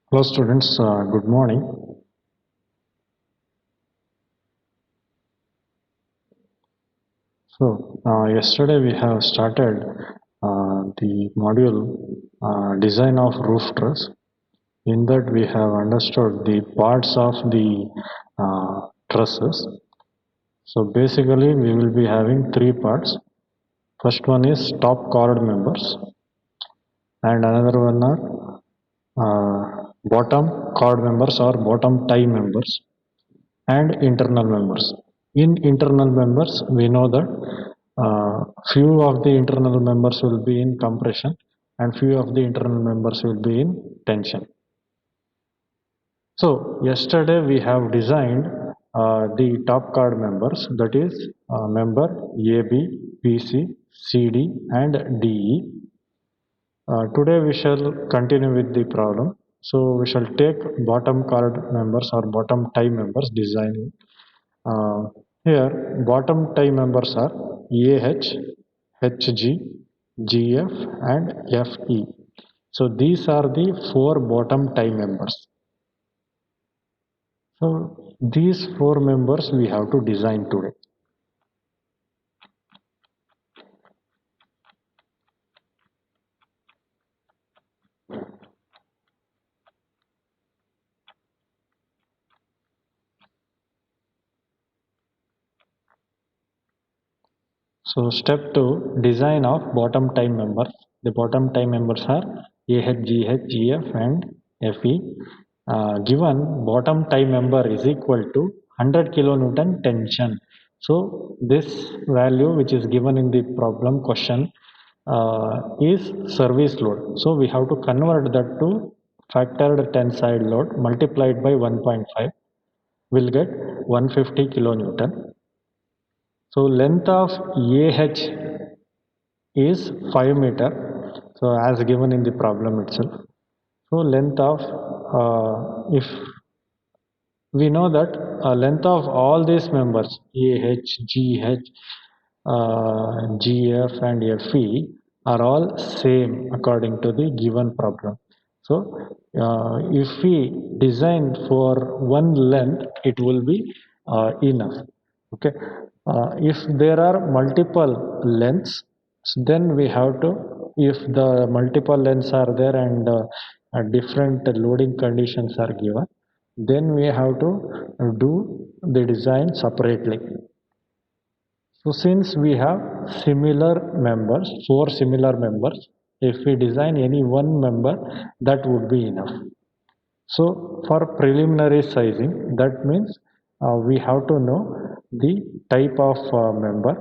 Hello students, good morning. Yesterday we have started the module design of roof truss. In that we have understood the parts of the trusses. So basically we will be having three parts. First one is top chord members and another one are bottom chord members or bottom tie members and internal members. In internal members, we know that few of the internal members will be in compression and few of the internal members will be in tension. So yesterday we have designed the top chord members, that is member AB, BC, CD and DE. Today we shall continue with the problem. So we shall take bottom chord members or bottom tie members designing. Here bottom tie members are AH, HG, GF and FE. So these are the four bottom tie members. So these four members we have to design today. So step 2, design of bottom tie members. The bottom tie members are AH, GH, GF and FE. Given bottom tie member is equal to 100 kilonewton tension. So this value which is given in the problem question is service load. So we have to convert that to factored tensile load multiplied by 1.5 will get 150 kilonewton. So length of AH is 5 meter. So as given in the problem itself. So length of if we know that length of all these members AH, GH, GF and FE are all same according to the given problem. So if we design for one length, it will be enough. Okay. If there are multiple lengths, then we have to, if the multiple lengths are there and different loading conditions are given, then we have to do the design separately. So since we have similar members, four similar members, if we design any one member, that would be enough. So for preliminary sizing, that means we have to know the type of member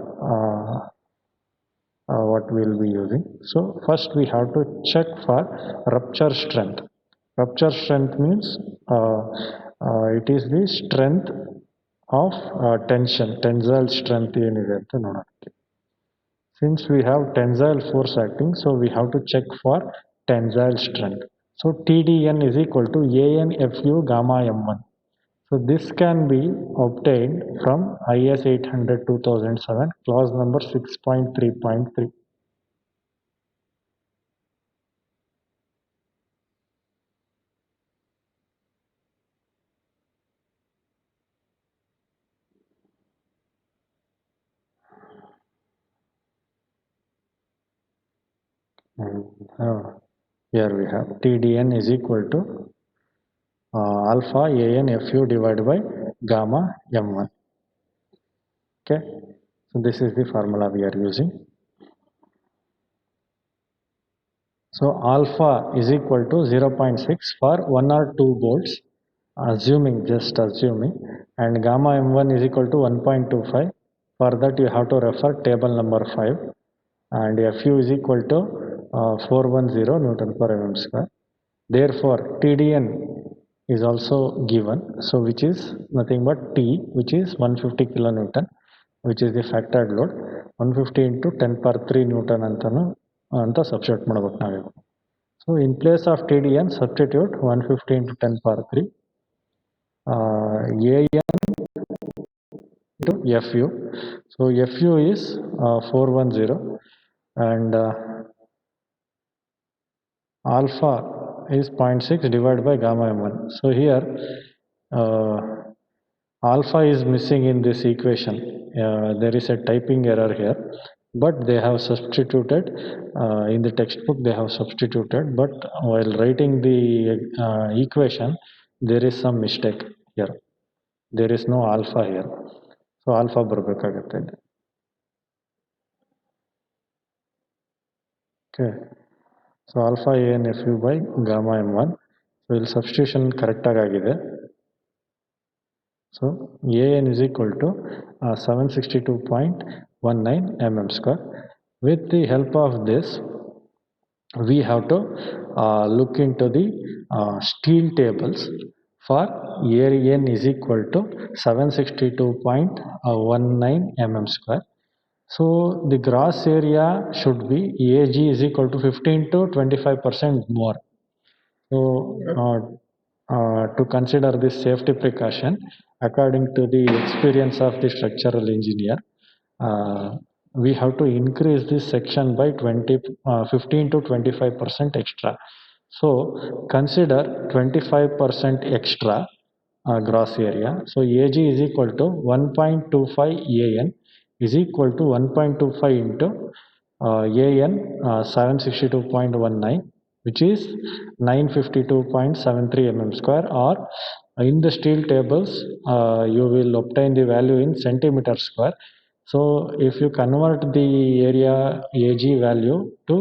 what we will be using. So first we have to check for rupture strength. Rupture strength means it is the strength of tension, tensile strength ಏನಿದೆ ಅಂತ ನೋಡೋಕ್ಕೆ. Since we have tensile force acting, so we have to check for tensile strength. So TDN is equal to ANFU gamma M1. So this can be obtained from IS 800 2007, clause number 6.3.3. Here we have TDN is equal to alpha ANFU divided by gamma M1. Okay, so this is the formula we are using. So alpha is equal to 0.6 for 1 or 2 bolts, just assuming, and gamma M1 is equal to 1.25. For that you have to refer table number 5, and Fu is equal to 410 Newton per mm square. Therefore TDN is also given, so which is nothing but T, which is 150 kilonewton, which is the factored load. 150 into 10 power 3 Newton ಅಂತ substitute ಮಾಡಬೇಕು ನಾವೀಗ. So in place of TDN, substitute 150 into 10 power 3 AN into FU. So FU is 410 and alpha is 0.6 divided by gamma m1. So here uh, alpha is missing in this equation. There is a typing error here, but they have substituted in the textbook. They have substituted, but while writing the equation, there is some mistake here. There is no alpha here. So alpha ಬರಬೇಕಾಗುತ್ತೆ. Okay. So alpha ANFU by gamma m1. So ಇಲ್ಲಿ substitution correct ಆಗಿದೆ. So AN is equal to 762.19 mm square. With the help of this, we have to look into the steel tables for AN is equal to 762.19 mm square. So the gross area should be AG is equal to 15 to 25% more. So to consider this safety precaution, according to the experience of the structural engineer, we have to increase this section by 15 to 25% extra. So consider 25% extra gross area. So AG is equal to 1.25 AN is equal to 1.25 into AN 762.19, which is 952.73 mm square, or in the steel tables you will obtain the value in centimeter square. So if you convert the area AG value to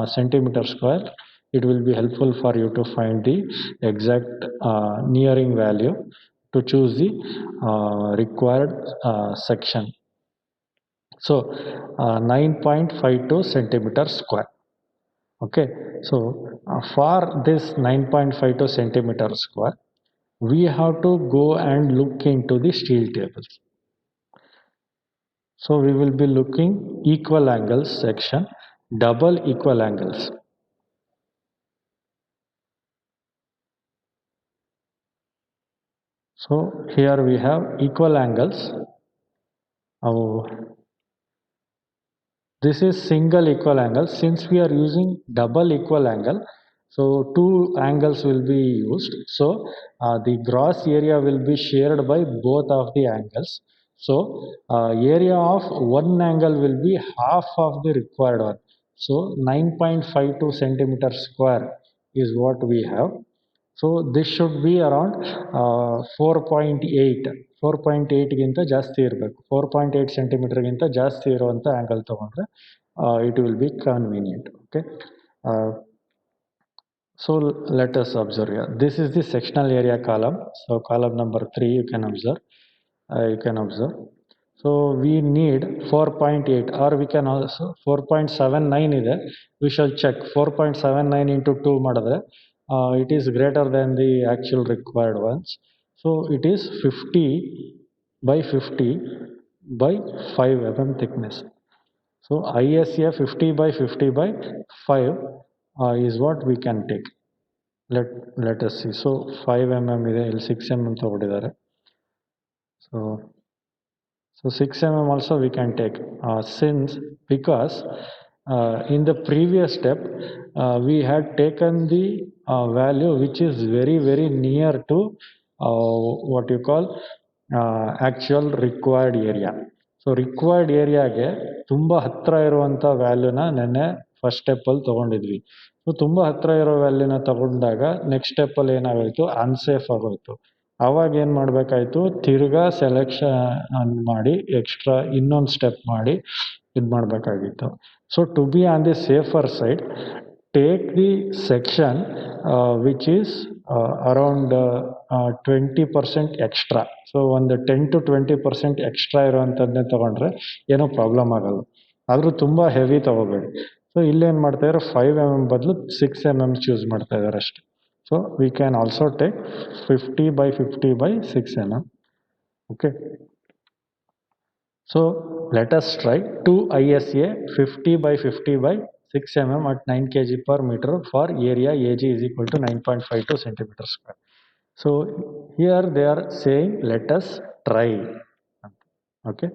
centimeter square, it will be helpful for you to find the exact nearing value to choose the required section. So 9.52 centimeter square. Okay, so for this 9.52 centimeter square, we have to go and look into the steel tables. So we will be looking equal angles section, double equal angles. So here we have equal angles. This is single equal angle. Since we are using double equal angle, so two angles will be used. So the gross area will be shared by both of the angles. So area of one angle will be half of the required one. So 9.52 centimeter square is what we have. So this should be around 4.8. 4.8ಗಿಂತ ಜಾಸ್ತಿ ಇರಬೇಕು. 4.8 ಸೆಂಟಿಮೀಟರ್ಗಿಂತ ಜಾಸ್ತಿ ಇರುವಂಥ angle ತೊಗೊಂಡ್ರೆ it will be convenient. Okay. So let us observe here. This is the sectional area column. So column number 3 you can observe. So we need 4.8, or we can also 4.79 ಇದೆ. We shall check 4.79 into 2 ಮಾಡಿದ್ರೆ it is greater than the actual required ones. So it is 50 by 50 by 5 mm thickness. So ISA 50 by 50 by 5 is what we can take. Let us see. So 5 mm ಇದೆ, ಇಲ್ಲಿ 6 mm ತಗೊಂಡಿದ್ದಾರೆ. So 6 mm also we can take, because in the previous step we had taken the value which is very near to what you call actual required area. So required area ಗೆ ತುಂಬ ಹತ್ರ ಇರುವಂಥ ವ್ಯಾಲ್ಯೂನ ನೆನ್ನೆ first ಸ್ಟೆಪ್ಪಲ್ಲಿ ತೊಗೊಂಡಿದ್ವಿ. So ತುಂಬ ಹತ್ರ ಇರೋ ವ್ಯಾಲ್ಯೂನ ತಗೊಂಡಾಗ next ಸ್ಟೆಪ್ಪಲ್ಲಿ ಏನಾಗೋಯ್ತು, unsafe ಆಗೋಯ್ತು. ಆವಾಗ ಏನು ಮಾಡಬೇಕಾಯ್ತು, ತಿರ್ಗಾ ಸೆಲೆಕ್ಷನ್ ಮಾಡಿ ಎಕ್ಸ್ಟ್ರಾ ಇನ್ನೊಂದು ಸ್ಟೆಪ್ ಮಾಡಿ ಇದು ಮಾಡಬೇಕಾಗಿತ್ತು. So to be on the safer side, take the section which is around 20% extra. So ಒಂದು 10 to 20% ಎಕ್ಸ್ಟ್ರಾ ಇರೋವಂಥದ್ದನ್ನೇ ತೊಗೊಂಡ್ರೆ ಏನೂ ಪ್ರಾಬ್ಲಮ್ ಆಗಲ್ಲ. ಆದರೂ ತುಂಬ ಹೆವಿ ತೊಗೋಬೇಡಿ. ಸೊ ಇಲ್ಲೇನು ಮಾಡ್ತಾಯಿದ್ದಾರೆ, 5 mm ಬದಲು 6 mm ಚೂಸ್ ಮಾಡ್ತಾ ಇದ್ದಾರೆ ಅಷ್ಟೇ. So we can also take 50 by 50 by 6 mm. Okay. So let us try 2 ISA 50 by 50 by 6 mm at 9 kg per meter for area AG is equal to 9.52 centimeter square. So here they are saying let us try. Okay.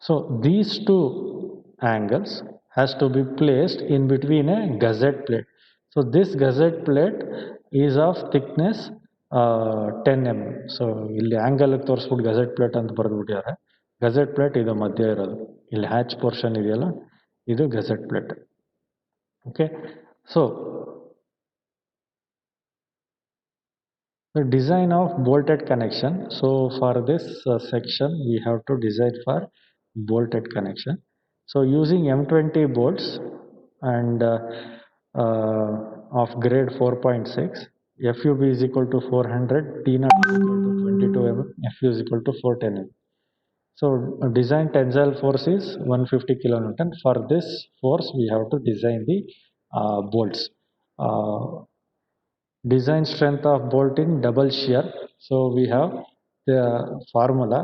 So these two angles has to be placed in between a gusset plate. So So this gusset plate is of thickness 10 mm. So ಇಲ್ಲಿ angle ತೋರಿಸ್ಬಿಟ್ಟು ಗಸೆಟ್ plate ಅಂತ ಬರೆದ್ಬಿಟ್ಟಿದ್ದಾರೆ. ಗಸೆಟ್ plate ಇದು ಮಧ್ಯ ಇರೋದು, ಇಲ್ಲಿ hatch portion ಇದೆಯಲ್ಲ ಇದು gusset plate. Okay, so the design of bolted connection. So for this section we have to design for bolted connection. So using M20 bolts and of grade 4.6, FUB is equal to 400, T0 is equal to 22 mm, FU is equal to 410 mm. So design tensile force is 150 kilonewton. For this force we have to design the bolts. Design strength of bolt in double shear. So we have the formula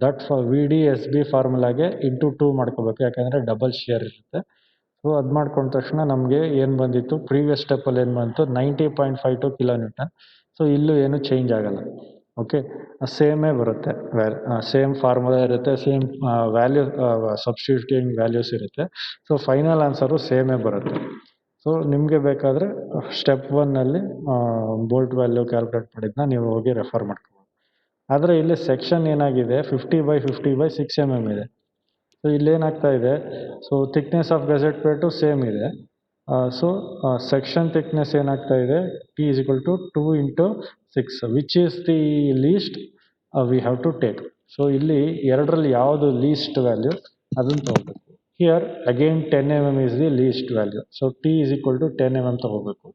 that for VDSB ಫಾರ್ಮುಲಾಗೆ into 2 ಮಾಡ್ಕೋಬೇಕು, ಯಾಕಂದರೆ double shear ಇರುತ್ತೆ. So ಅದು ಮಾಡ್ಕೊಂಡ ತಕ್ಷಣ ನಮಗೆ ಏನು ಬಂದಿತ್ತು, ಪ್ರೀವಿಯಸ್ ಸ್ಟೆಪ್ಪಲ್ಲಿ ಏನು ಬಂತು 90.52 ಕಿಲೋನ್ಯೂಟನ್. ಸೊ ಇಲ್ಲೂ ಏನು ಚೇಂಜ್ ಆಗಲ್ಲ. ಓಕೆ, ಸೇಮೇ ಬರುತ್ತೆ, ಸೇಮ್ ಫಾರ್ಮುಲಾ ಇರುತ್ತೆ, ಸೇಮ್ ವ್ಯಾಲ್ಯೂ ಸಬ್ಸ್ಟಿಟ್ಯೂಟಿಂಗ್ ವ್ಯಾಲ್ಯೂಸ್ ಇರುತ್ತೆ. ಸೊ ಫೈನಲ್ ಆನ್ಸರು ಸೇಮೇ ಬರುತ್ತೆ. ಸೊ ನಿಮಗೆ ಬೇಕಾದರೆ ಸ್ಟೆಪ್ 1ನಲ್ಲಿ ಬೋಲ್ಟ್ ವ್ಯಾಲ್ಯೂ ಕ್ಯಾಲ್ಕುಲೇಟ್ ಮಾಡಿದ್ನ ನೀವು ಹೋಗಿ ರೆಫರ್ ಮಾಡ್ಕೋಬೋದು. ಆದರೆ ಇಲ್ಲಿ ಸೆಕ್ಷನ್ ಏನಾಗಿದೆ 50/50/6 mm ಇದೆ. ಸೊ ಇಲ್ಲೇನಾಗ್ತಾ ಇದೆ, so thickness of gusset plate same ಇದೆ. ಸೊ ಸೆಕ್ಷನ್ ಥಿಕ್ನೆಸ್ ಏನಾಗ್ತಾ ಇದೆ, T is equal to 2 into 6, which is the least we have to take. So ಇಲ್ಲಿ ಎರಡರಲ್ಲಿ ಯಾವುದು ಲೀಸ್ಟ್ ವ್ಯಾಲ್ಯೂ ಅದನ್ನು ತೊಗೋಬೇಕು. Here again 10 mm is the least value. So T is equal to 10 mm ತೊಗೋಬೇಕು.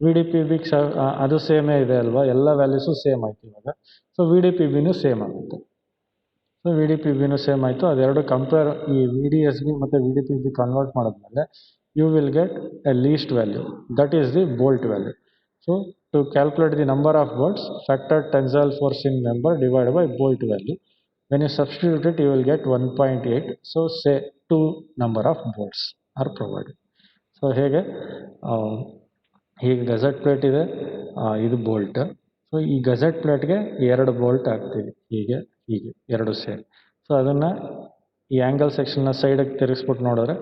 VDPB ಅದು ಸೇಮೇ ಇದೆ ಅಲ್ವಾ, ಎಲ್ಲ ವ್ಯಾಲ್ಯೂಸು ಸೇಮ್ ಆಯ್ತು ಇವಾಗ. ಸೊ VDPBನೂ ಸೇಮ್ ಆಗುತ್ತೆ. ಸೊ VDPBನೂ ಸೇಮ್ ಆಯಿತು. ಅದೆರಡು ಕಂಪೇರ್, ಈ VDSB ಮತ್ತು VDPB ಕನ್ವರ್ಟ್ ಮಾಡಿದ್ಮೇಲೆ you will get a least value, that is the bolt value. So to calculate the number of bolts, factor tensile force in member divide by bolt value. When you substitute it, you will get 1.8. So say 2 number of bolts are provided. So ಹೇಗೆ ಹೀಗೆ ಗಸೆಟ್ plate ಇದೆ, ಇದು bolt. So ಈ ಗಸೆಟ್ ಪ್ಲೇಟ್ಗೆ 2 bolt ಹಾಕ್ತೀವಿ, ಹೀಗೆ ಹೀಗೆ 2 ಸೇರಿ. ಸೊ ಅದನ್ನು ಈ ಆ್ಯಂಗಲ್ ಸೆಕ್ಷನ್ನ ಸೈಡಿಗೆ ತಿರುಗಿಸ್ಬಿಟ್ಟು ನೋಡಿದ್ರೆ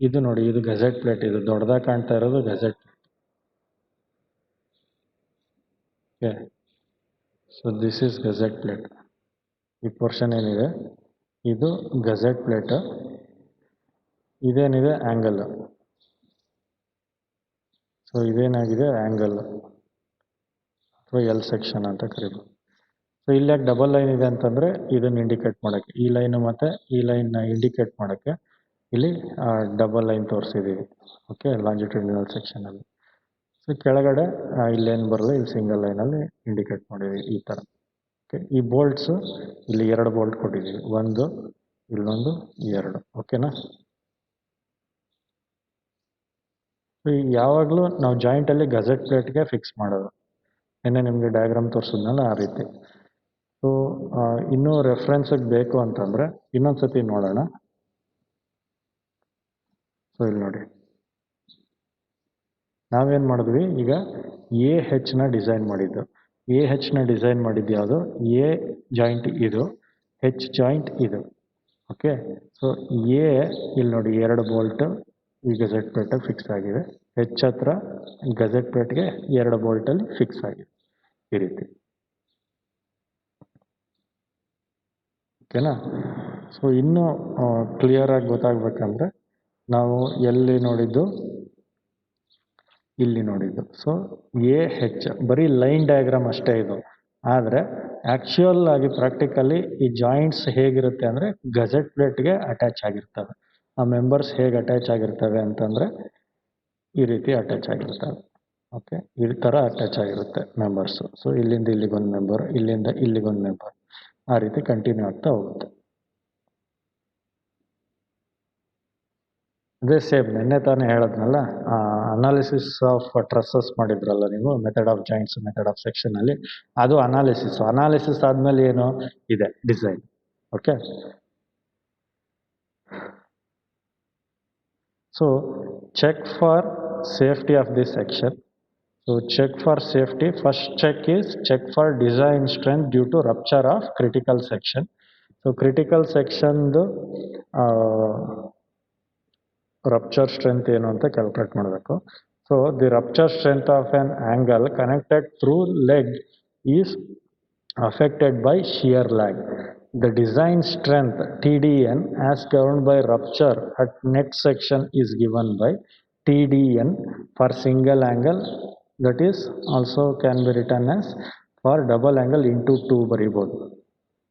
ಇದು ನೋಡಿ, ಇದು ಗಸೆಟ್ ಪ್ಲೇಟ್, ಇದು ದೊಡ್ಡದಾಗಿ ಕಾಣ್ತಾ ಇರೋದು gusset plate. Okay, so this is gusset plate. ಈ ಪೋರ್ಷನ್ ಏನಿದೆ ಇದು ಗಸೆಟ್ ಪ್ಲೇಟ್, ಇದೇನಿದೆ ಆ್ಯಂಗಲ್. ಸೊ ಇದೇನಾಗಿದೆ ಆ್ಯಂಗಲ್ ಅಥವಾ ಎಲ್ ಸೆಕ್ಷನ್ ಅಂತ ಕರಿಬೋದು. ಸೊ ಇಲ್ಲಿ ಯಾಕೆ ಡಬಲ್ ಲೈನ್ ಇದೆ ಅಂತಂದರೆ ಇದನ್ನು ಇಂಡಿಕೇಟ್ ಮಾಡೋಕ್ಕೆ, ಈ ಲೈನು ಮತ್ತು ಈ ಲೈನ್ನ ಇಂಡಿಕೇಟ್ ಮಾಡೋಕ್ಕೆ ಇಲ್ಲಿ ಡಬಲ್ ಲೈನ್ ತೋರಿಸಿದ್ದೀವಿ. ಓಕೆ, ಲಾಂಜಿಟ್ಯೂಡಿನಲ್ ಸೆಕ್ಷನಲ್ಲಿ. ಸೊ ಕೆಳಗಡೆ ಇಲ್ಲೇನು ಬರಲ್ಲ, ಇಲ್ಲಿ ಸಿಂಗಲ್ ಲೈನಲ್ಲಿ ಇಂಡಿಕೇಟ್ ಮಾಡಿದ್ದೀವಿ ಈ ಥರ. ಓಕೆ, ಈ ಬೋಲ್ಟ್ಸು ಇಲ್ಲಿ 2 ಬೋಲ್ಟ್ ಕೊಟ್ಟಿದ್ದೀವಿ, ಒಂದು ಇಲ್ಲೊಂದು 2. ಓಕೆನಾ. ಯಾವಾಗಲೂ ನಾವು ಜಾಯಿಂಟಲ್ಲಿ ಗಸೆಟ್ ಪ್ಲೇಟ್ಗೆ ಫಿಕ್ಸ್ ಮಾಡೋದು, ಏನೇ ನಿಮಗೆ ಡಯಾಗ್ರಾಮ್ ತೋರಿಸಿದ್ನಲ್ಲ ಆ ರೀತಿ. ಸೊ ಇನ್ನೂ ರೆಫರೆನ್ಸಿಗೆ ಬೇಕು ಅಂತಂದರೆ ಇನ್ನೊಂದು ಸತಿ ನೋಡೋಣ. ಸೊ ಇಲ್ಲಿ ನೋಡಿ, ನಾವೇನು ಮಾಡಿದ್ವಿ, ಈಗ AHನ ಡಿಸೈನ್ ಮಾಡಿದ್ದು. AHನ ಡಿಸೈನ್ ಮಾಡಿದ್ದು ಯಾವುದು, A ಜಾಯಿಂಟ್ ಇದು, H ಜಾಯಿಂಟ್ ಇದು. ಓಕೆ, ಸೊ ಇಲ್ಲಿ ನೋಡಿ 2 ಬೋಲ್ಟ್ ಈ ಗಸೆಟ್ ಪ್ಲೇಟಾಗಿ ಫಿಕ್ಸ್ ಆಗಿದೆ. H ಹತ್ರ ಗಸೆಟ್ ಪ್ಲೇಟ್ಗೆ 2 ಬೋಲ್ಟಲ್ಲಿ ಫಿಕ್ಸ್ ಆಗಿದೆ ಈ ರೀತಿ. ಓಕೆನಾ. ಸೊ ಇನ್ನೂ ಕ್ಲಿಯರಾಗಿ ಗೊತ್ತಾಗಬೇಕಂದ್ರೆ ನಾವು ಎಲ್ಲಿ ನೋಡಿದ್ದು, ಇಲ್ಲಿ ನೋಡಿದ್ದು. ಸೊ AH ಬರೀ ಲೈನ್ ಡಯಾಗ್ರಾಮ್ ಅಷ್ಟೇ ಇದು. ಆದರೆ ಆ್ಯಕ್ಚುಯಲ್ ಆಗಿ ಪ್ರಾಕ್ಟಿಕಲಿ ಈ ಜಾಯಿಂಟ್ಸ್ ಹೇಗಿರುತ್ತೆ ಅಂದರೆ ಗಸೆಟ್ ಪ್ಲೇಟ್ಗೆ ಅಟ್ಯಾಚ್ ಆಗಿರ್ತವೆ. ಆ ಮೆಂಬರ್ಸ್ ಹೇಗೆ ಅಟ್ಯಾಚ್ ಆಗಿರ್ತವೆ ಅಂತಂದರೆ ಈ ರೀತಿ ಅಟ್ಯಾಚ್ ಆಗಿರ್ತವೆ. ಓಕೆ, ಈ ಥರ ಅಟ್ಯಾಚ್ ಆಗಿರುತ್ತೆ ಮೆಂಬರ್ಸು. ಸೊ ಇಲ್ಲಿಂದ ಇಲ್ಲಿಗೊಂದು ಮೆಂಬರ್, ಇಲ್ಲಿಂದ ಇಲ್ಲಿಗೊಂದು ಮೆಂಬರ್, ಆ ರೀತಿ ಕಂಟಿನ್ಯೂ ಆಗ್ತಾ ಹೋಗುತ್ತೆ. ಅದೇ ಸೇಮ್ ನಿನ್ನೆ ತಾನೇ ಹೇಳದ್ನಲ್ಲ, ಅನಾಲಿಸಿಸ್ ಆಫ್ ಟ್ರಸ್ಸಸ್ ಮಾಡಿದ್ರಲ್ಲ ನೀವು, method of joints, method of ಸೆಕ್ಷನಲ್ಲಿ, ಅದು ಅನಾಲಿಸಿಸ್ ಆದಮೇಲೆ ಏನು ಇದೆ design. Okay, so check for safety of this section. So check for safety, first check is check for design strength due to rupture of critical section. So critical ಸೆಕ್ಷನ್ದು rupture strength ಏನು ಅಂತ calculate ಮಾಡಬೇಕು. So the rupture strength of an angle connected through leg is affected by shear lag. The design strength TDN as governed by rupture at net section is given by TDN for single angle, that is also can be written as for double angle into 2 ಬರಿಬೋದು.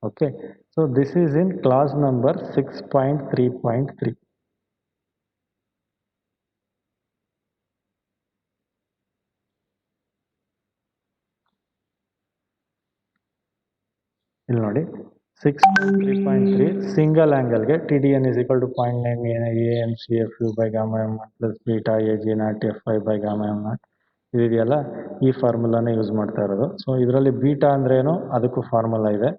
Okay, so this is in clause number 6.3.3. ಇಲ್ಲಿ ನೋಡಿ 6.3.3 single ಆಂಗಲ್ಗೆ T D N is equal to 0.9 A N C F U by gamma M naught plus beta A G naught F I by gamma M naught ಇದೆಯಲ್ಲ, ಈ ಫಾರ್ಮುಲಾನೇ use ಮಾಡ್ತಾ ಇರೋದು. So ಇದರಲ್ಲಿ beta ಅಂದ್ರೇನು ಅದಕ್ಕೂ ಫಾರ್ಮುಲಾ ಇದೆ.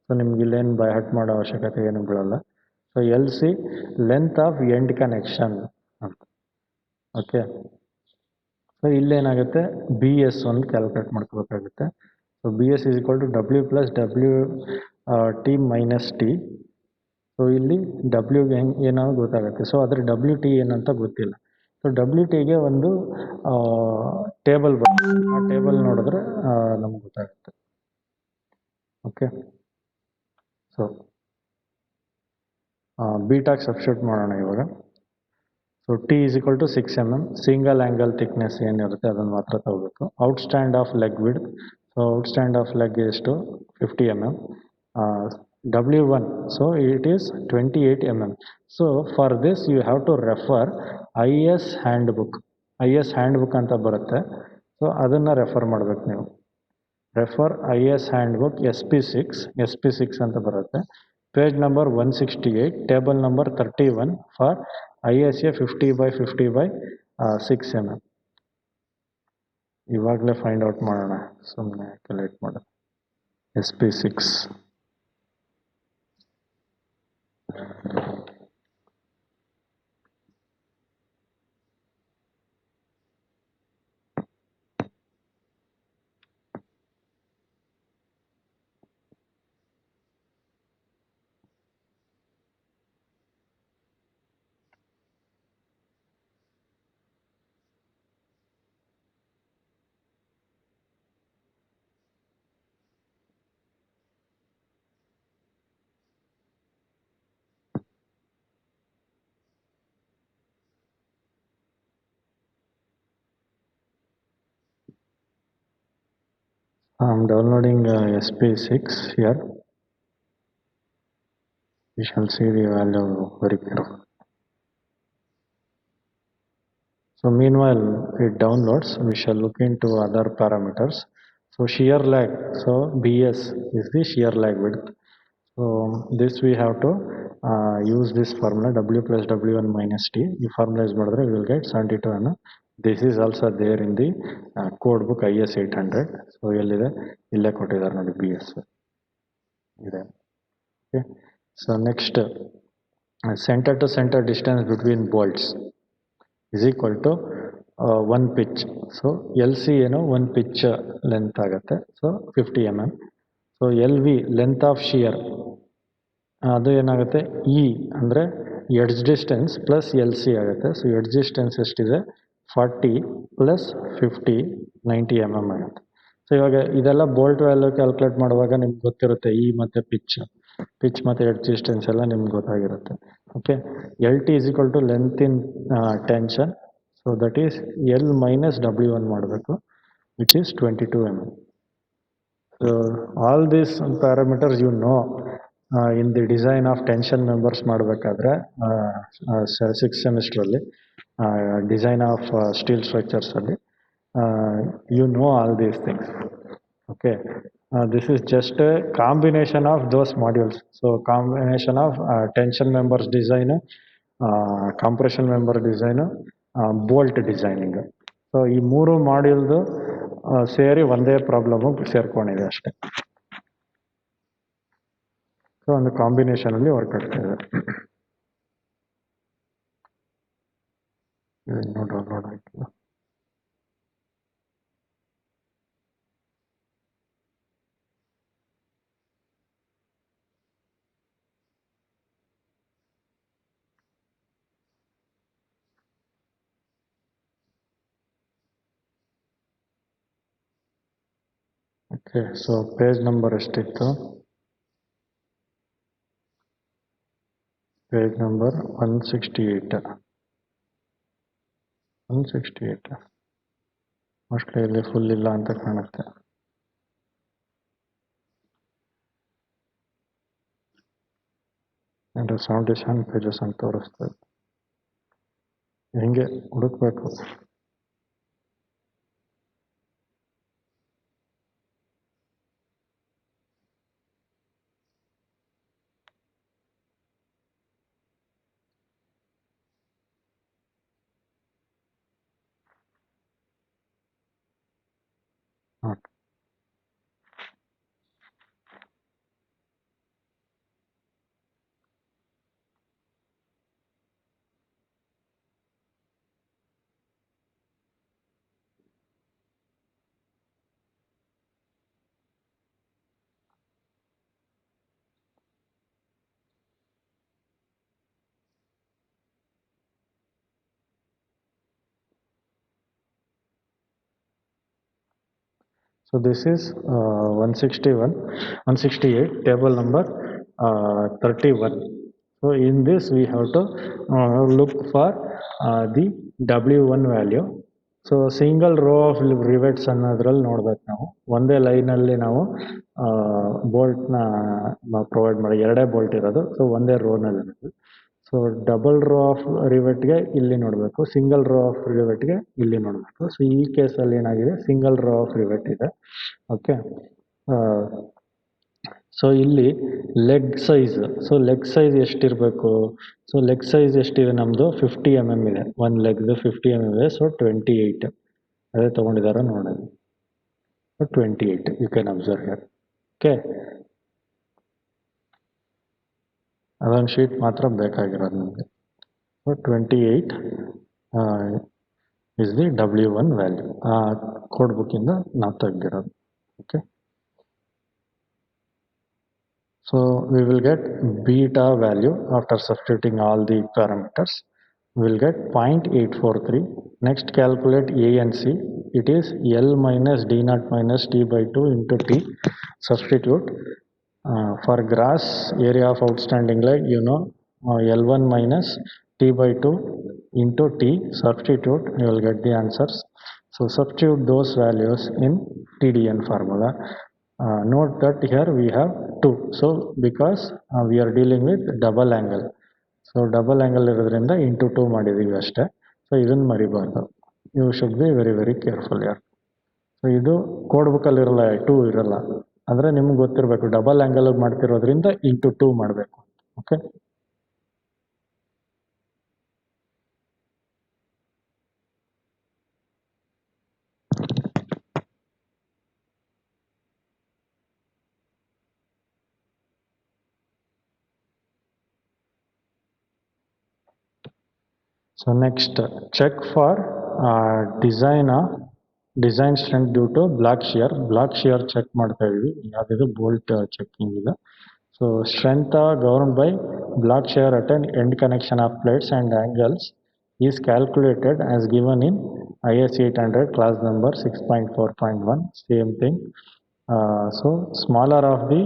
So ನಿಮ್ಗೆ ಇಲ್ಲೇನು ಬೈ ಹಟ್ ಮಾಡೋ ಅವಶ್ಯಕತೆ ಏನು ಬೀಳಲ್ಲ. So L C length of end connection ಅಂತ. ಓಕೆ, ಸೊ ಇಲ್ಲೇನಾಗುತ್ತೆ ಬಿ ಎಸ್ ಒಂದು ಕ್ಯಾಲ್ಕುಲೇಟ್ ಮಾಡ್ಕೋಬೇಕಾಗುತ್ತೆ. So B S is equal to W plus W T minus T. So ಇಲ್ಲಿ ಡಬ್ಲ್ಯೂಗೆ ಏನೋ ಗೊತ್ತಾಗುತ್ತೆ. ಸೊ ಅದ್ರ ಡಬ್ಲ್ಯೂ ಟಿ ಏನಂತ ಗೊತ್ತಿಲ್ಲ. ಸೊ ಡಬ್ಲ್ಯೂ ಟಿಗೆ ಒಂದು ಟೇಬಲ್ ಬರುತ್ತೆ. ಆ ಟೇಬಲ್ ನೋಡಿದ್ರೆ ನಮ್ಗೆ ಗೊತ್ತಾಗುತ್ತೆ. ಓಕೆ, ಸೊ ಬೀಟಾಗೆ ಸಬ್ಸ್ಟಿಟ್ಯೂಟ್ ಮಾಡೋಣ ಇವಾಗ. So T is equal to 6 mm, single angle thickness ಏನಿರುತ್ತೆ ಅದನ್ನು ಮಾತ್ರ ತಗೋಬೇಕು. Outstand of leg width, so outstand of leg ಎಷ್ಟು 50 mm. W1, so it is 28 mm. So for this you have to refer IS handbook. IS handbook ಅಂತ ಬರುತ್ತೆ. So ಅದನ್ನು refer ಮಾಡಬೇಕು ನೀವು. ರೆಫರ್ IS handbook SP6 ಅಂತ ಬರುತ್ತೆ. Page number 168, table number 31 for ISA 50/50/6 mm. ಇವಾಗಲೇ find out ಮಾಡೋಣ, ಸುಮ್ಮನೆ ಕ್ಯಾಲ್ಕುಲೇಟ್ ಮಾಡೋಣ. SP6 I'm downloading SP6 here. You shall see the value very carefully. So meanwhile it downloads, we shall look into other parameters. So shear lag, so BS is the shear lag width. So this we have to use this formula W plus W1 minus T. ಈ formula use ಮಾಡಿದ್ರೆ we will get 72 mm. This is also there in the code book IS 800. So ಎಲ್ಲಿದೆ, ಇಲ್ಲೇ ಕೊಟ್ಟಿದ್ದಾರೆ ನೋಡಿ BS ಇದೆ. Okay, so next center to center distance between bolts is equal to 1 pitch. So L C ಏನು 1 pitch length ಆಗುತ್ತೆ. So 50 mm. So L V length of shear, ಅದು ಏನಾಗುತ್ತೆ ಇ ಅಂದರೆ edge distance plus L C ಆಗುತ್ತೆ. So edge distance ಎಷ್ಟಿದೆ 40 plus 50 90 mm ಆಗುತ್ತೆ. So ಇವಾಗ ಇದೆಲ್ಲ ಬೋಲ್ಟ್ ವ್ಯಾಲ್ಯೂ ಕ್ಯಾಲ್ಕುಲೇಟ್ ಮಾಡುವಾಗ ನಿಮ್ಗೆ ಗೊತ್ತಿರುತ್ತೆ ಇ ಮತ್ತು ಪಿಚ್ ಮತ್ತು ಎಡ್ಜ್ ಡಿಸ್ಟೆನ್ಸ್ ಎಲ್ಲ ನಿಮ್ಗೆ ಗೊತ್ತಾಗಿರುತ್ತೆ. Okay, L T is equal to length in tension. So that is L minus W1 ಮಾಡಬೇಕು, which is 22 mm. So all these parameters you know in the design of tension members ಮಾಡಬೇಕಾದ್ರೆ 6th ಸೆಮಿಸ್ಟ್ರಲ್ಲಿ design of steel ಸ್ಟ್ರಕ್ಚರ್ಸಲ್ಲಿ you know all these things. Okay, this is just a combination of those modules. So combination of tension members design, compression member design, bolt designing. So ಈ ಮೂರು ಮಾಡ್ಯೂಲ್ದು ಸೇರಿ ಒಂದೇ problem ಸೇರ್ಕೊಂಡಿದೆ ಅಷ್ಟೇ. So ಒಂದು ಕಾಂಬಿನೇಷನಲ್ಲಿ work ಆಗ್ತಾ ಇದೆ. Download ಆಯ್ತು. ಓಕೆ, ಸೊ ಪೇಜ್ ನಂಬರ್ ಎಷ್ಟಿತ್ತು? ಪೇಜ್ ನಂಬರ್ 168 ಮೋಸ್ಟ್ಲಿ ಇಲ್ಲಿ ಫುಲ್ ಇಲ್ಲ ಅಂತ ಕಾಣುತ್ತೆ. ಅಂದರೆ 77 ಪೇಜಸ್ ಅಂತ ತೋರಿಸ್ತದೆ. ಹಿಂಗೆ ಹುಡುಕ್ಬೇಕು. So this is 168, table number 31. So in this we have to look for the W1 value. So single row of rivets ಅನ್ನೋದ್ರಲ್ಲಿ ನೋಡ್ಬೇಕು ನಾವು. ಒಂದೇ ಲೈನಲ್ಲಿ ನಾವು ಬೋಲ್ಟ್ನ ಪ್ರೊವೈಡ್ ಮಾಡಿ, ಎರಡೇ ಬೋಲ್ಟ್ ಇರೋದು, ಸೊ ಒಂದೇ ರೋನಲ್ಲಿ ಇರೋದು. ಸೊ ಡಬಲ್ ರೋ ಆಫ್ ರಿವೆಟ್ಗೆ ಇಲ್ಲಿ ನೋಡಬೇಕು, ಸಿಂಗಲ್ ರೋ ಆಫ್ ರಿವೆಟ್ಗೆ ಇಲ್ಲಿ ನೋಡಬೇಕು. ಸೊ ಈ ಕೇಸಲ್ಲಿ ಏನಾಗಿದೆ, ಸಿಂಗಲ್ ರೋ ಆಫ್ ರಿವೆಟ್ ಇದೆ. ಓಕೆ, ಸೊ ಇಲ್ಲಿ leg size, so leg size ಎಷ್ಟಿರಬೇಕು? ಸೊ ಲೆಗ್ ಸೈಜ್ ಎಷ್ಟಿದೆ ನಮ್ಮದು? 50 mm ಇದೆ. ಒಂದು ಲೆಗ್ದು 50 mm ಇದೆ. ಸೊ 28 ಅದೇ ತೊಗೊಂಡಿದ್ದಾರೆ ನೋಡಿ. 28 you can observe here. Okay, ಅದೊಂದು ಶೀಟ್ ಮಾತ್ರ ಬೇಕಾಗಿರೋದು ನಮಗೆ. So 28 is the W1 value. ಆ ಕೋಡ್ ಬುಕ್ಕಿಂದ ನಾವು ತೆಗೆದಿರೋದು. Okay, so we will get beta value after substituting all the parameters. We will get 0.843. Next, calculate A and C. It is L minus D naught minus T by 2 into T. Substitute. For grass area of outstanding leg, L1 minus T by 2 into T. Substitute, you will get the answers. So substitute those values in TDN formula. Note that here we have 2. So because we are dealing with double angle. So double angle ಇರೋದ್ರಿಂದ into 2 ಮಾಡಿದ್ದೀವಿ ಅಷ್ಟೇ. So ಇದನ್ನು ಮರಿಬಾರ್ದು. You should be very very careful ಯಾರ್. So ಇದು code ಬುಕ್ಕಲ್ಲಿ ಇರಲ್ಲ, 2 ಇರಲ್ಲ. ಅಂದರೆ ನಿಮ್ಗೆ ಗೊತ್ತಿರಬೇಕು, ಡಬಲ್ ಆ್ಯಂಗಲ್ ಮಾಡ್ತಿರೋದ್ರಿಂದ ಇಂಟು 2 ಮಾಡಬೇಕು. Okay, so next, check for design strength due to block shear. Block shear check ಮಾಡ್ತಾ ಇದೀವಿ. ಯಾವ್ದಿದು ಬೋಲ್ಟ್ ಚೆಕಿಂಗ್ ಇದೆ. So strength governed by block shear at an end connection of plates and angles is calculated as given in IS 800 class number 6.4.1. Same thing. So smaller of the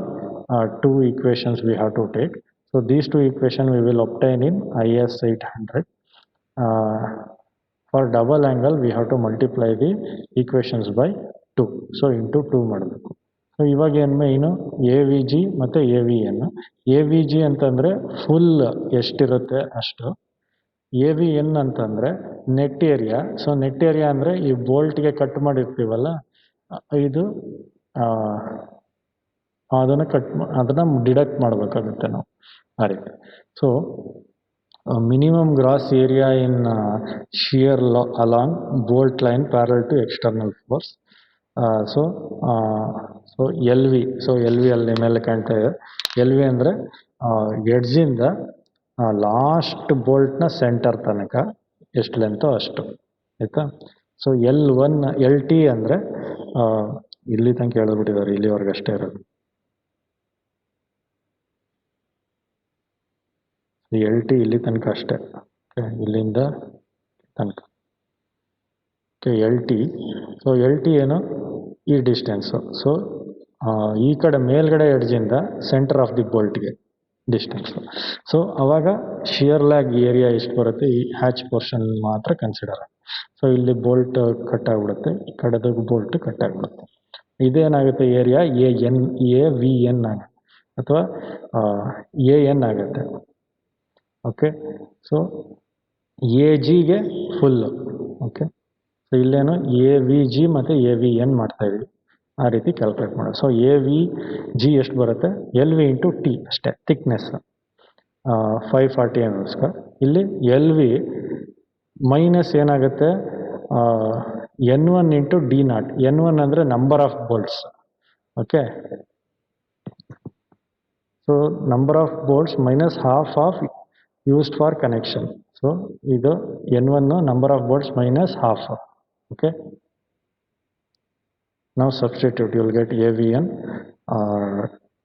two equations we have to take. So these two equations we will obtain in IS 800. For double angle we have to multiply the equations by 2. So into 2 ಮಾಡಬೇಕು. So ಇವಾಗ ಏನು main A V G ಮತ್ತು A V N. A V G ಅಂತಂದರೆ full ಎಷ್ಟಿರುತ್ತೆ ಅಷ್ಟು. A V N ಅಂತಂದರೆ net area. So net area ಅಂದರೆ ಈ ಬೋಲ್ಟ್ಗೆ ಕಟ್ ಮಾಡಿರ್ತೀವಲ್ಲ, ಇದು ಅದನ್ನು ಡಿಡಕ್ಟ್ ಮಾಡಬೇಕಾಗುತ್ತೆ ನಾವು ಆ ರೀತಿ. So minimum gross area in shear along bolt line parallel to external force. So LV, so LV ಅಲ್ಲಿ ಮೇಲೆ ಕಾಣ್ತಾ ಇದೆ. LV ಅಂದರೆ ಎಡ್ಜಿಂದ ಲಾಸ್ಟ್ ಬೋಲ್ಟ್ನ ಸೆಂಟರ್ ತನಕ ಎಷ್ಟು ಲೆಂತೋ ಅಷ್ಟು, ಆಯಿತಾ. ಸೊ L1 LT ಅಂದರೆ ಇಲ್ಲಿ ತನಕ ಹೇಳಿಬಿಟ್ಟಿದ್ದಾರೆ, ಇಲ್ಲಿವರೆಗೆ ಅಷ್ಟೇ ಇರೋದು. ಎಲ್ ಟಿ ಇಲ್ಲಿ ತನಕ ಅಷ್ಟೇ, ಇಲ್ಲಿಂದ ತನಕ. Okay, L T. So L T ಏನು? ಈ ಡಿಸ್ಟೆನ್ಸು. ಸೊ ಈ ಕಡೆ ಮೇಲ್ಗಡೆ ಎಡ್ಜಿಂದ ಸೆಂಟರ್ ಆಫ್ ದಿ ಬೋಲ್ಟ್ಗೆ ಡಿಸ್ಟೆನ್ಸ್. ಸೊ ಅವಾಗ ಶಿಯರ್ ಲ್ಯಾಗ್ ಏರಿಯಾ ಎಷ್ಟು ಬರುತ್ತೆ ಈ ಹ್ಯಾಚ್ ಪೋರ್ಷನ್ ಮಾತ್ರ ಕನ್ಸಿಡರ್. ಸೊ ಇಲ್ಲಿ ಬೋಲ್ಟ್ ಕಟ್ ಆಗಿಬಿಡುತ್ತೆ, ಈ ಕಡೆದು ಬೋಲ್ಟ್ ಕಟ್ ಆಗಿಬಿಡುತ್ತೆ. ಇದೇನಾಗುತ್ತೆ ಏರಿಯಾ AVN ಆಗುತ್ತೆ ಅಥವಾ AN ಆಗುತ್ತೆ. ಓಕೆ, ಸೊ AGಗೆ ಫುಲ್ಲು. ಓಕೆ, ಸೊ ಇಲ್ಲೇನು AVG ಮತ್ತು AVN ಮಾಡ್ತಾ ಇದೀವಿ, ಆ ರೀತಿ ಕ್ಯಾಲ್ಕುಲೇಟ್ ಮಾಡೋದು. ಸೊ AVG ಎಷ್ಟು ಬರುತ್ತೆ LV ಇಂಟು T ಅಷ್ಟೇ, ಥಿಕ್ನೆಸ್ 540 mm. ಇಲ್ಲಿ LV ಮೈನಸ್ ಏನಾಗುತ್ತೆ N1 ಇಂಟು D0. N1 ಅಂದರೆ number of bolts. Okay, so number of bolts minus half of used for connection. So ಇದು N1 number of bolts minus half. Okay, now substitute, you will get AVN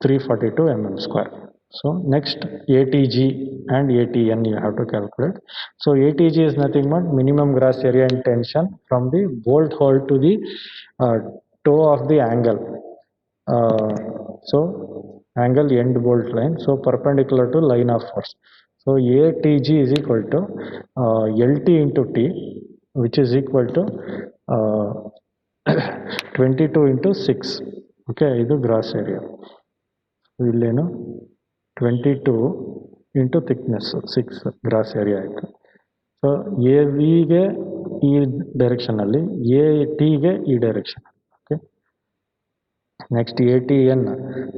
342 mm². So next ATG and ATN you have to calculate. So ATG is nothing but minimum gross area and tension from the bolt hole to the toe of the angle. So angle end bolt line, so perpendicular to line of force. So ATG is equal to LT into T, which is equal to 22 into 6. Okay, ಇದು gross area. ಇಲ್ಲೇನು 22 into thickness 6 gross area ಆಯಿತು. So AVಗೆ ಈ ಡೈರೆಕ್ಷನಲ್ಲಿ, ATಗೆ ಈ direction. Okay, next ATN.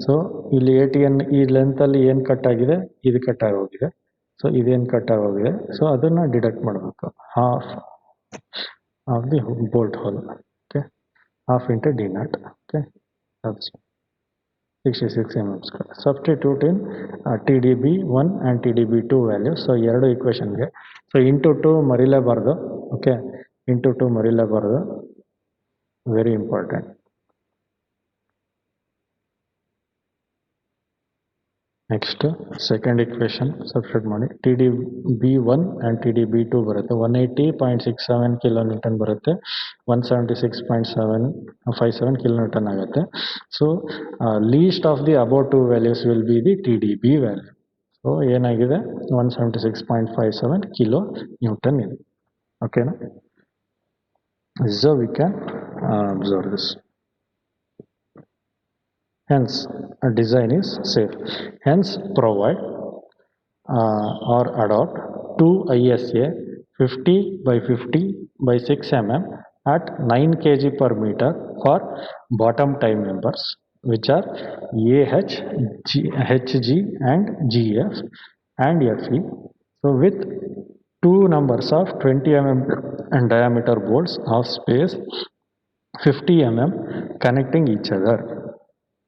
So ಇಲ್ಲಿ ATN ಈ ಲೆಂತಲ್ಲಿ ಏನು cut ಆಗಿದೆ, ಇದು ಕಟ್ ಆಗೋಗಿದೆ. ಸೊ ಇದೇನು ಕಟ್ ಆಗೋಗಿದೆ, ಸೊ ಅದನ್ನು ಡಿಡಕ್ಟ್ ಮಾಡಬೇಕು, half of the bolt hole. Okay, half into D0. Okay, that's 66 mm². Substitute in TDB1 and TDB2 values. So ಎರಡು ಇಕ್ವೇಷನ್ಗೆ, ಸೊ ಇಂಟು 2 ಮರಿಲೇಬಾರ್ದು. ಓಕೆ, ಇಂಟು 2 ಮರಿಲೇಬಾರ್ದು, very important. Next second equation substitute ಮಾಡಿ. TDB1 and TDB2 ಬರುತ್ತೆ 180.67 kN ಬರುತ್ತೆ, 176.57 kN ಆಗುತ್ತೆ. So least of the above two values will be the TDB value. So ಏನಾಗಿದೆ 176.57 kN ಇದೆ. ಓಕೆನಾ, so we can observe this. Hence, a design is safe. Hence, provide or adopt 2 ISA 50 by 50 by 6 mm at 9 kg per meter for bottom tie members, which are AH, HG and GF and FE. So, with 2 numbers of 20 mm and diameter bolts of space 50 mm connecting each other.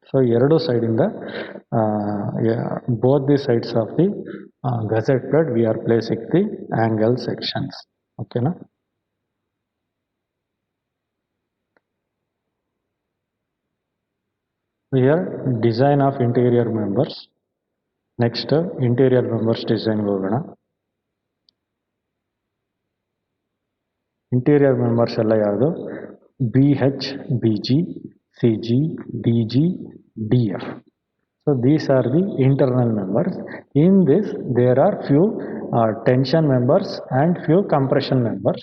So ಎರಡು ಸೈಡಿಂದ both the sides of the gusset plate we are placing the angle sections. ಓಕೆನಾ, here design of interior members. Next interior members ಡಿಸೈನ್ಗೆ ಹೋಗೋಣ. Interior members ಎಲ್ಲ ಯಾವುದು, BH, BG, CG, DG, DF. So these are the internal members. In this there are few tension members and few compression members.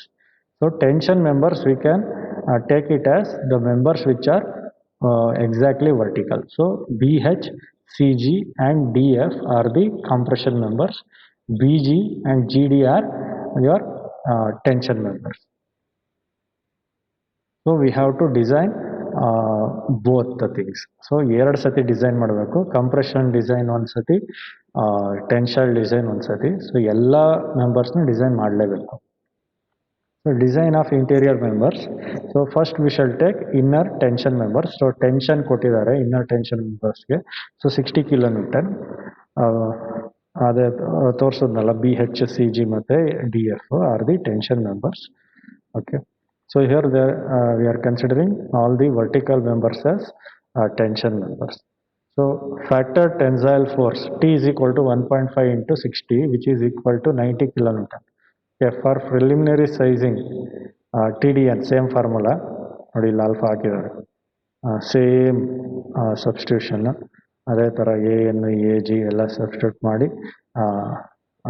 So tension members we can take it as the members which are exactly vertical. So BH, CG and DF are the compression members. BG and GD are your tension members. So we have to design both the things. So ಎರಡು ಸತಿ design ಮಾಡಬೇಕು, compression design ಒಂದು ಸತಿ, tension design ಒಂದು ಸತಿ. So ಎಲ್ಲ ಮೆಂಬರ್ಸ್ನ design ಮಾಡಲೇಬೇಕು. So design of interior members. So first we shall take inner tension members. So tension ಕೊಟ್ಟಿದ್ದಾರೆ ಇನ್ನರ್ ಟೆನ್ಷನ್ ಮೆಂಬರ್ಸ್ಗೆ. So 60 kN. ಅದೇ ತೋರಿಸೋದ್ನಲ್ಲ, BH, CG ಮತ್ತು DF are the tension members. Okay, so here we are considering all the vertical members as tension members. So factor tensile force T is equal to 1.5 into 60, which is equal to 90 kN. Okay, for preliminary sizing TDN same formula, ನೋಡಿ ಇಲ್ಲಿ alpha ಹಾಕಿದ್ದಾರೆ. Same substitution ಅದೇ ಥರ A N A G ಎಲ್ಲ substitute ಮಾಡಿ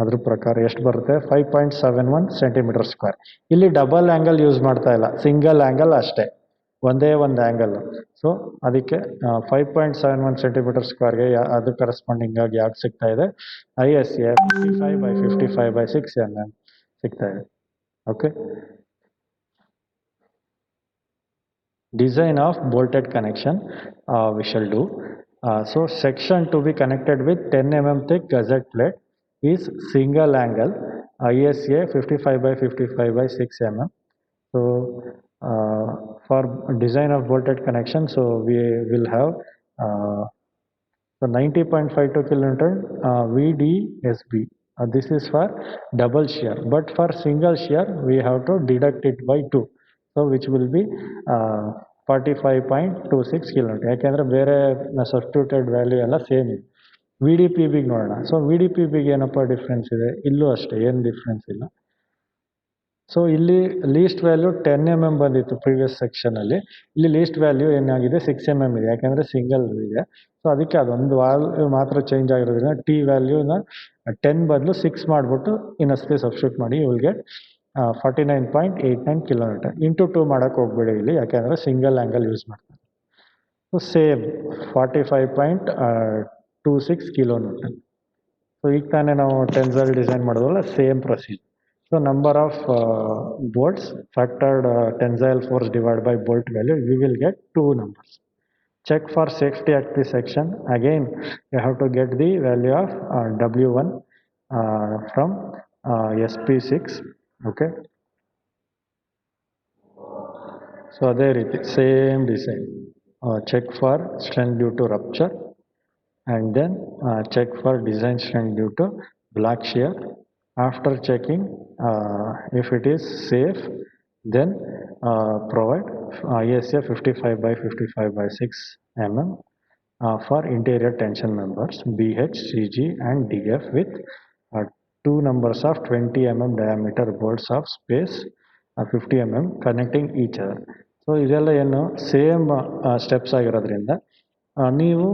ಅದ್ರ ಪ್ರಕಾರ ಎಷ್ಟು ಬರುತ್ತೆ 5.71 ಸೆಂಟಿಮೀಟರ್ ಸ್ಕ್ವೇರ್. ಇಲ್ಲಿ ಡಬಲ್ ಆ್ಯಂಗಲ್ ಯೂಸ್ ಮಾಡ್ತಾ ಇಲ್ಲ, ಸಿಂಗಲ್ ಆ್ಯಂಗಲ್ ಅಷ್ಟೇ, ಒಂದೇ ಒಂದು ಆ್ಯಂಗಲ್. ಸೊ ಅದಕ್ಕೆ 5.71 ಸೆಂಟಿಮೀಟರ್ ಸ್ಕ್ವೇರ್ಗೆ ಅದು ಕರೆಸ್ಪಾಂಡಿಂಗ್ ಆಗಿ ಯಾವ್ದು ಸಿಗ್ತಾ ಇದೆ, ISA 55/55/6 mm ಸಿಗ್ತಾ ಇದೆ. Okay, design of bolted connection we shall do. So section to be connected with 10 mm thick gusset plate is single angle ISA 55/55/6 mm. So for design of bolted connection, so we will have so 90.52 kilonewton VDSB. This is for double shear, but for single shear we have to deduct it by 2. So which will be 45.26 kilonewton. ಯಾಕೆಂದರೆ ಬೇರೆ substituted value ಎಲ್ಲ same ಇದೆ. V D P ಬಿಗೆ ನೋಡೋಣ. So we D P ಬಿಗೆ ಏನಪ್ಪ difference ಇದೆ, ಇಲ್ಲೂ ಅಷ್ಟೇ ಏನು ಡಿಫ್ರೆನ್ಸ್ ಇಲ್ಲ. ಸೊ ಇಲ್ಲಿ ಲೀಸ್ಟ್ ವ್ಯಾಲ್ಯೂ 10 mm ಬಂದಿತ್ತು ಪ್ರೀವಿಯಸ್ ಸೆಕ್ಷನಲ್ಲಿ, ಇಲ್ಲಿ ಲೀಸ್ಟ್ ವ್ಯಾಲ್ಯೂ ಏನಾಗಿದೆ 6 mm ಇದೆ, ಯಾಕೆಂದರೆ ಸಿಂಗಲ್ ಇದೆ. ಸೊ ಅದಕ್ಕೆ ಅದೊಂದು ವ್ಯಾಲ್ಯೂ ಮಾತ್ರ ಚೇಂಜ್ ಆಗಿರೋದ್ರಿಂದ ಟಿ ವ್ಯಾಲ್ಯೂನ 10 ಬದಲು 6 ಮಾಡಿಬಿಟ್ಟು ಇನ್ನೊಂದ್ಸತಿ ಸಬ್ಸ್ಟಿಟ್ಯೂಟ್ ಮಾಡಿ, you will get 49.89 kilonewton. Into 2 ಮಾಡೋಕ್ಕೆ ಹೋಗ್ಬೇಡಿ ಇಲ್ಲಿ, ಯಾಕೆಂದರೆ ಸಿಂಗಲ್ ಆ್ಯಂಗಲ್ ಯೂಸ್ ಮಾಡ್ತಾರೆ. So same 45.26 kilonewton. ಸೊ ಈಗ ತಾನೇ ನಾವು ಟೆನ್ಸೈಲ್ ಡಿಸೈನ್ ಮಾಡೋದಲ್ಲ, same procedure. So number of bolts factored tensile force divided by bolt value, we will get 2 numbers. Check for safety at this section. Again, you have to get the value of W1 from SP6. Okay. So there it is, same design. Check for strength due to rupture, and then check for design strength due to black shear. After checking if it is safe, then provide ISA 55/55/6 mm for interior tension members BH, CG and DF with 2 numbers of 20 mm diameter bolts of space 50 mm connecting each other. So ಇದೆಲ್ಲ ಏನು same steps ಆಗಿರೋದ್ರಿಂದ ನೀವು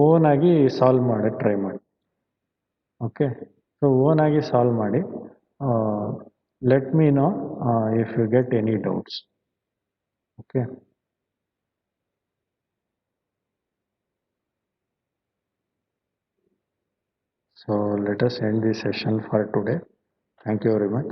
own ಆಗಿ solve ಮಾಡೋಕ್ಕೆ try ಮಾಡಿ. Okay, so own ಆಗಿ solve ಮಾಡಿ, let me know if you get any doubts. Okay, so let us end this session for today. Thank you very much.